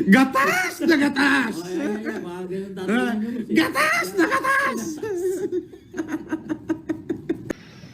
Gatas na gatas! Mga ganun tatanungin mo. Gatas na gatas!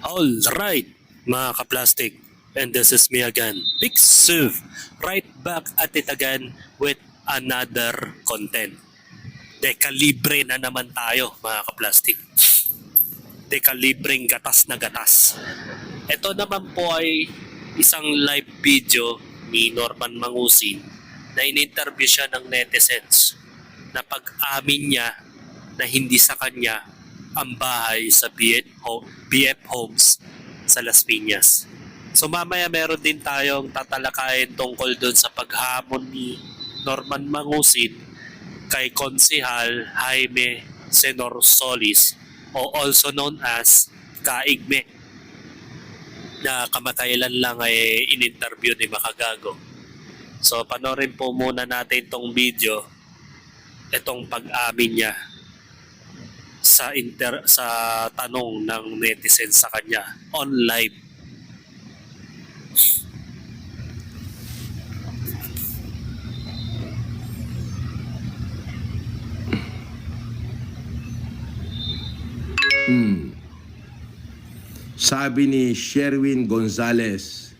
All right, mga kaplastic. And this is me again, Big Siv, right back at it again with another content. Dekalibre na naman tayo, mga kaplastic. Dekalibreng gatas na gatas. Ito naman po ay isang live video ni Norman Mangusin na in-interview siya ng netizens na pag-amin niya na hindi sa kanya ang bahay sa BF Homes sa Las Piñas. So mamaya meron din tayong tatalakayin tungkol doon sa paghamon ni Norman Mangusin kay Konsehal Jaime Senor Solis o also known as Kaigme na kamakailan lang ay in-interview ni Makagago. So panoorin po muna natin tong video, itong pag-amin niya sa tanong ng netizen sa kanya on live. Sabi ni Sherwin Gonzalez,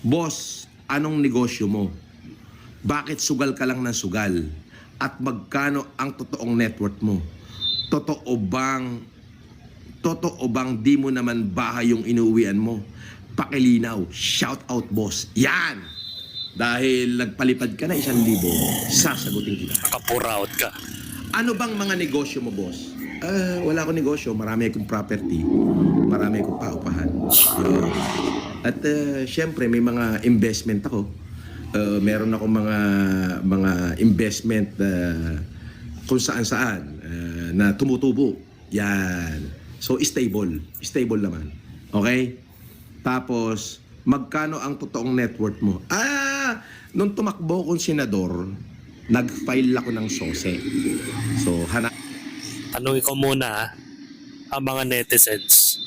Boss, anong negosyo mo? Bakit sugal ka lang ng sugal? At magkano ang totoong net worth mo? Totoo bang di mo naman bahay yung inuwian mo? Pakilinaw, shout out boss. Yan! Dahil nagpalipad ka na 1,000, sasagutin kita. Nakapuraot ka. Ano bang mga negosyo mo, boss? Wala akong negosyo. Marami akong property. Marami akong paupahan. Yun. At syempre, may mga investment ako. Meron akong mga investment kung saan-saan na tumutubo. Yan. So, stable. Stable naman. Okay? Tapos, magkano ang totoong net worth mo? Nung tumakbo kong senador, nag-file ako ng SOSE. So, Tanungin ko muna ang mga netizens.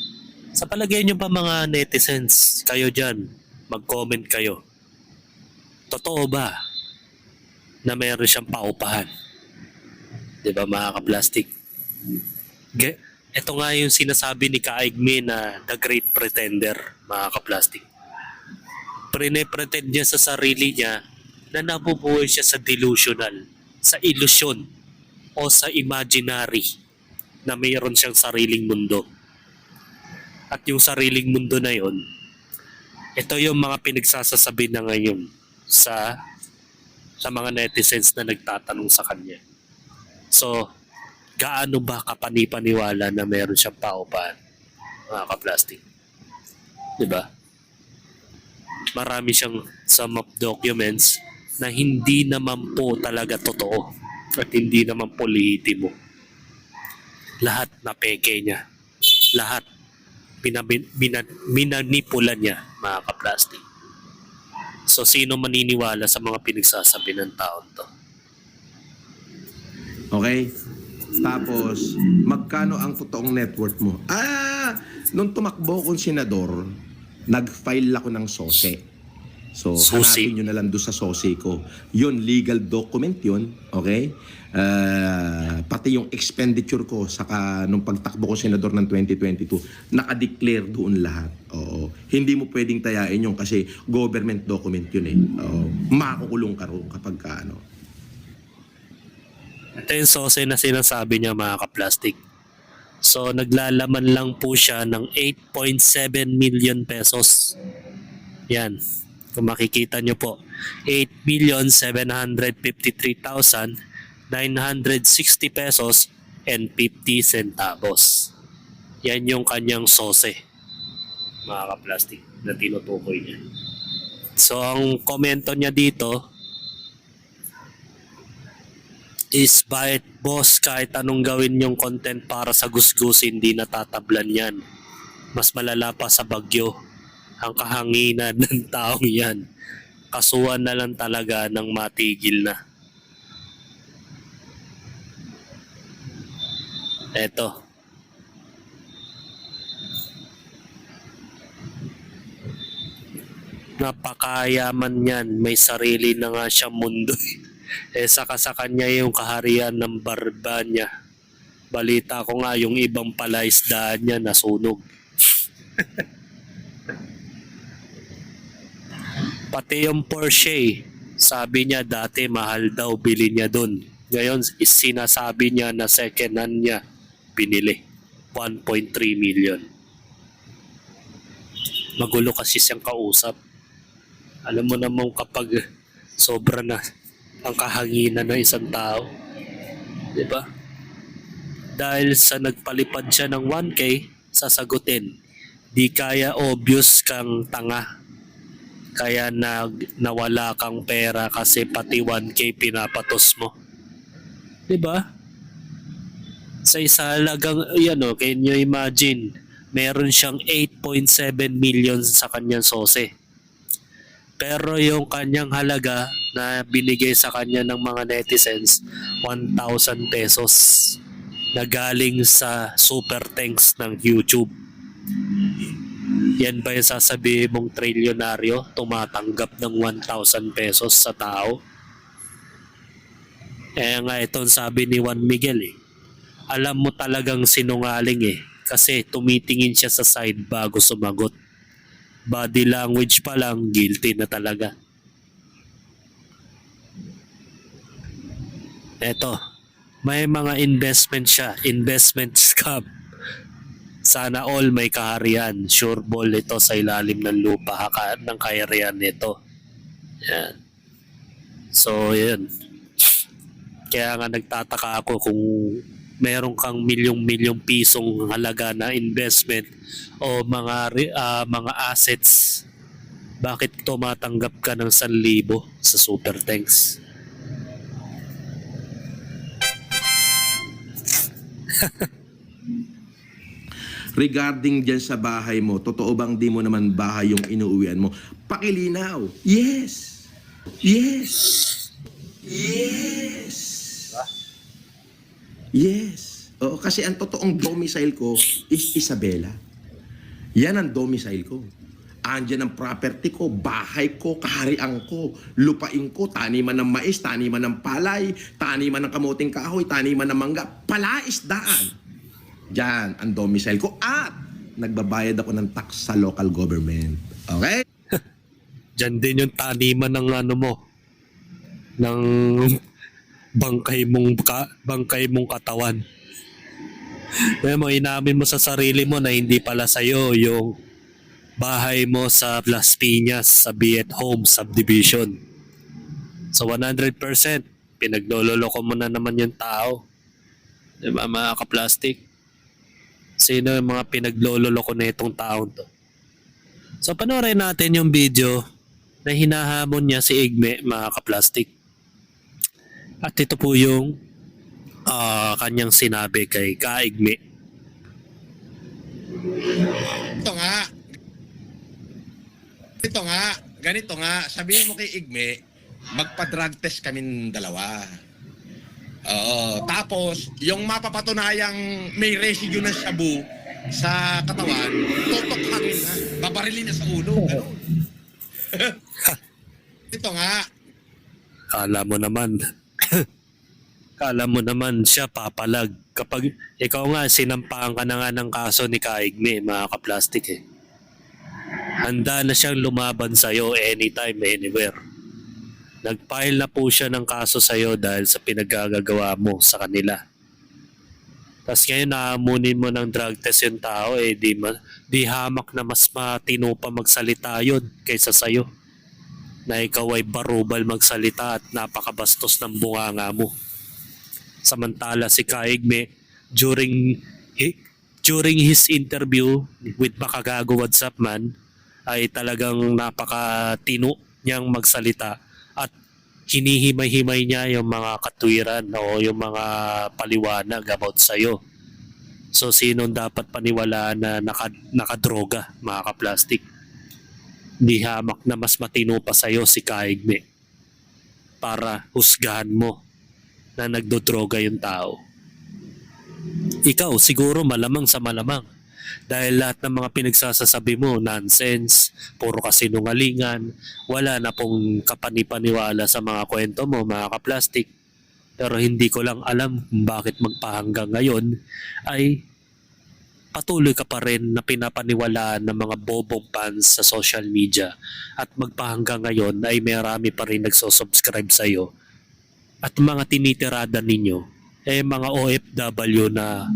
Sa palagay nyo ba mga netizens, kayo dyan, mag-comment kayo. Totoo ba na mayroon siyang paupahan? Diba mga kaplastic? Ito nga yung sinasabi ni Kaigme na The Great Pretender, mga kaplastic. Pre-pretend niya sa sarili niya na nabubuhay siya sa delusional, sa ilusyon, o sa imaginary na mayroon siyang sariling mundo. At yung sariling mundo na yon, ito yung mga pinagsasasabi na ngayon sa mga netizens na nagtatanong sa kanya. So, gaano ba kapanipaniwala na mayroon siyang paupahan, mga kaplastic? Diba? Marami siyang sum of documents na hindi naman po talaga totoo at hindi naman po lehitimo. Lahat na peke niya. Lahat minanipula niya, mga kaplastic. So, sino maniniwala sa mga pinagsasabi ng taon to? okay? Tapos, magkano ang totoong net worth mo? Nung tumakbo kong senador, nag-file ako ng SOSE. So, Susi. hanapin nyo na lang doon sa SOSE ko. Yun, legal document yun. Okay? Pati yung expenditure ko saka nung pagtakbo ko senador ng 2022, naka-declare doon lahat. Oo. Hindi mo pwedeng tayain yun kasi government document yun eh. Oo. Makukulong ka rin kapag ka ano. Ito yung SOSE na sinasabi niya, mga kaplastic. So, naglalaman lang po siya ng 8.7 million pesos. Yan. Kung makikita nyo po, 8,753,960 pesos and 50 centavos. Yan yung kanyang SOSE, mga kaplastic, na tinutukoy niya. So, ang komento niya dito is, bakit boss, kahit anong gawin yung content para sa gusgus, hindi natatablan yan. Mas malala pa sa bagyo ang kahanginan ng taong yan. Kasuhan na lang talaga ng matigil na. Eto. Napakayaman yan. May sarili na nga siyang mundo. saka sa kanya yung kaharian ng Barbanya. Balita ko nga yung ibang palaisdaan niya nasunog. Pati yung Porsche, sabi niya dati mahal daw bili niya dun. Ngayon sinasabi niya na second hand niya binili. 1.3 million. Magulo kasi siyang kausap. Alam mo naman kapag sobra na ang kahanginan ng isang tao. Di ba? Dahil sa nagpalipad siya ng 1K, sasagutin. Di kaya obvious kang tanga. Kaya nawala kang pera kasi pati 1K pinapatos mo. Di ba? Sa isa halagang, can you imagine, meron siyang 8.7 million sa kanyang sose. Pero yung kanyang halaga na binigay sa kanya ng mga netizens, 1,000 pesos na galing sa super thanks ng YouTube. Yan ba yung sasabihin mong trilyonaryo tumatanggap ng 1,000 pesos sa tao? Nga itong sabi ni Juan Miguel alam mo talagang sinungaling kasi tumitingin siya sa side bago sumagot. Body language pa lang, guilty na talaga. Eto, may mga investment siya, investment scam. Sana all may kaharian. Sure ball ito sa ilalim ng lupa ng kaharian nito. Yan. So, yan. Kaya nga nagtataka ako kung meron kang milyong-milyong pisong halaga na investment o mga assets, bakit tumatanggap ka ng 1,000 sa super thanks? Regarding dyan sa bahay mo, totoo bang di mo naman bahay yung inuuwian mo? Pakilinaw. Yes. Yes. Yes. Yes. Oo, kasi ang totoong domicile ko is Isabela. Yan ang domicile ko. Andyan ang property ko, bahay ko, kaharian ko, lupain ko, taniman ng mais, taniman ng palay, taniman ng kamuting kahoy, taniman ng mangga, palaisdaan. Diyan ang domicile ko at nagbabayad ako ng tax sa local government. Okay? Diyan din yung taniman ng ng bangkay mong katawan. Kaya mo, inamin mo sa sarili mo na hindi pala sa'yo yung bahay mo sa Las Piñas sa Be at Home subdivision. So 100%, pinaglololoko mo na naman yung tao. Diba mga ka-plastic? Sino yung mga pinaglololoko na itong taon to? So panoorin natin yung video na hinahamon niya si Igme, mga ka-plastic. At ito po yung kanyang sinabi kay Kaigme. Ganito nga, sabihin mo kay Igme, magpa-drug test kaming dalawa. Oo, tapos, yung mapapatunayang may residue ng shabu sa katawan, totokhangin na, babarilin na sa ulo. Ito nga. Kala mo naman siya papalag. Kapag ikaw nga, sinampahan ka na nga ng kaso ni Kaigme, mga ka-plastic Handa na siyang lumaban sa'yo anytime, anywhere. Nag-file na po siya ng kaso sa'yo dahil sa pinagagagawa mo sa kanila. Tapos ngayon naamunin mo ng drug test yung tao, di hamak na mas matino pa magsalita yun kaysa sa'yo. Na ikaw ay barubal magsalita at napakabastos ng bunganga mo. Samantala si Kaigme, during his interview with Makagago WhatsApp Man, ay talagang napakatino niyang magsalita at hinihimay-himay niya yung mga katwiran o yung mga paliwanag about sa'yo. So sinong dapat paniwalaan na nakadroga, mga ka-plastic? Di hamak na mas matino pa sa'yo si Kaigme para husgahan mo na nagdodroga yung tao. Ikaw siguro malamang sa malamang dahil lahat ng mga pinagsasasabi mo nonsense, puro kasinungalingan, wala na pong kapanipaniwala sa mga kwento mo mga kaplastik. Pero hindi ko lang alam kung bakit magpahanggang ngayon ay patuloy ka pa rin na pinapaniwalaan ng mga bobong fans sa social media at magpahanggang ngayon ay marami pa rin nagsusubscribe sa iyo at mga tinitirada ninyo eh mga OFW na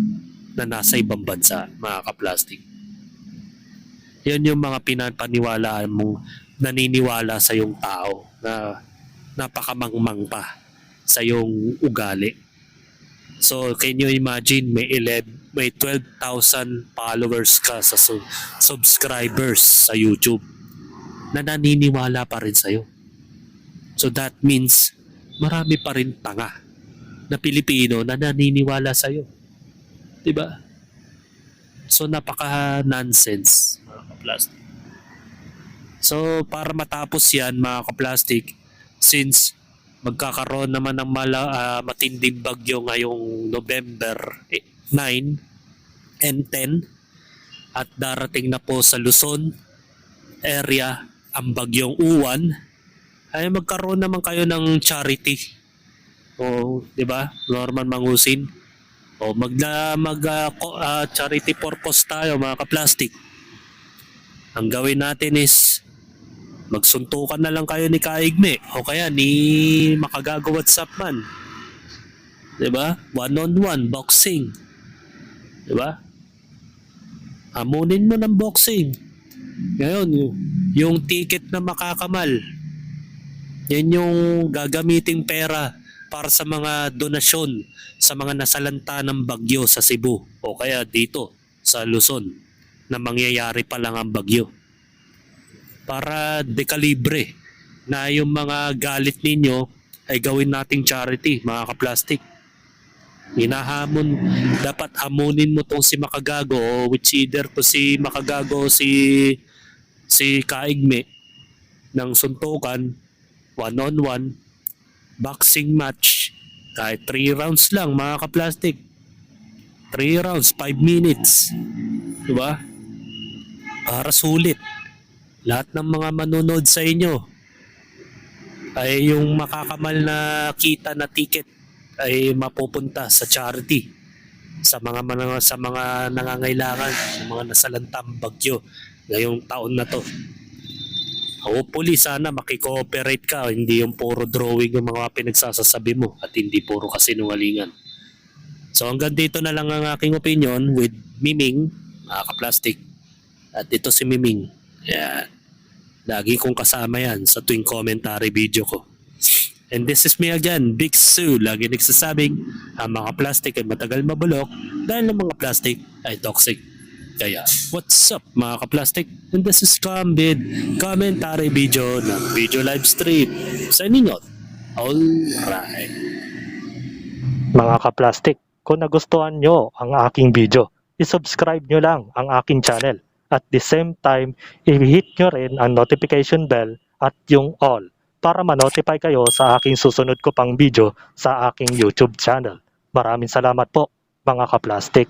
nasa ibang bansa, mga kaplastik. Yan yung mga pinapaniwalaan mong naniniwala sa yung tao na napakamangmang pa sa yung ugali. So, can you imagine may 12,000 followers ka sa subscribers sa YouTube na naniniwala pa rin sa'yo. So, that means marami pa rin tanga na Pilipino na naniniwala sa'yo. Diba? So, napaka-nonsense, mga kaplastik. So, para matapos yan, mga kaplastik, since magkakaroon naman ng matinding bagyo ngayong November 9 and 10 at darating na po sa Luzon area ang bagyong Uwan, ay magkaroon naman kayo ng charity. O, 'di ba? Norman Mangusin. O charity purpose tayo, mga kaplastik. Ang gawin natin is magsuntukan na lang kayo ni Kaigme o kaya ni Makagago WhatsApp man. 'Di ba? One-on-one boxing. 'Di ba? Amunin mo ng boxing. Ngayon, yung ticket na makakamal, yan yung gagamiting pera para sa mga donasyon sa mga nasalanta ng bagyo sa Cebu o kaya dito sa Luzon na mangyayari pa lang ang bagyo. Para dekalibre na yung mga galit ninyo ay gawin nating charity, mga kaplastik. Dapat hamunin mo tong si Makagago o which either to si Makagago o si Kaigme ng suntukan, one-on-one, boxing match, kahit 3 rounds lang, mga kaplastik. 3 rounds, 5 minutes. Diba? Para sulit. Lahat ng mga manonood sa inyo ay yung makakamal na kita na ticket ay mapupunta sa charity sa mga nangangailangan, sa mga nasalantang bagyo ngayong taon na to. Hopefully sana makikooperate ka, hindi yung puro drawing yung mga pinagsasasabi mo at hindi puro kasinungalingan. So hanggang dito na lang ang aking opinion with Miming, mga kaplastik. At ito si Miming. Yan. Lagi kong kasama yan sa tuwing commentary video ko. And this is me again, Big Sue. Lagi nagsasabing ang mga plastic ay matagal mabulok dahil ang mga plastic ay toxic. Kaya, what's up mga kaplastic? And this is Cambid commentary video ng video live stream. Signing out. Alright. Mga kaplastik, kung nagustuhan nyo ang aking video, isubscribe nyo lang ang aking channel. At the same time, i-hit nyo rin ang notification bell at yung all para ma-notify kayo sa aking susunod ko pang video sa aking YouTube channel. Maraming salamat po mga kaplastik.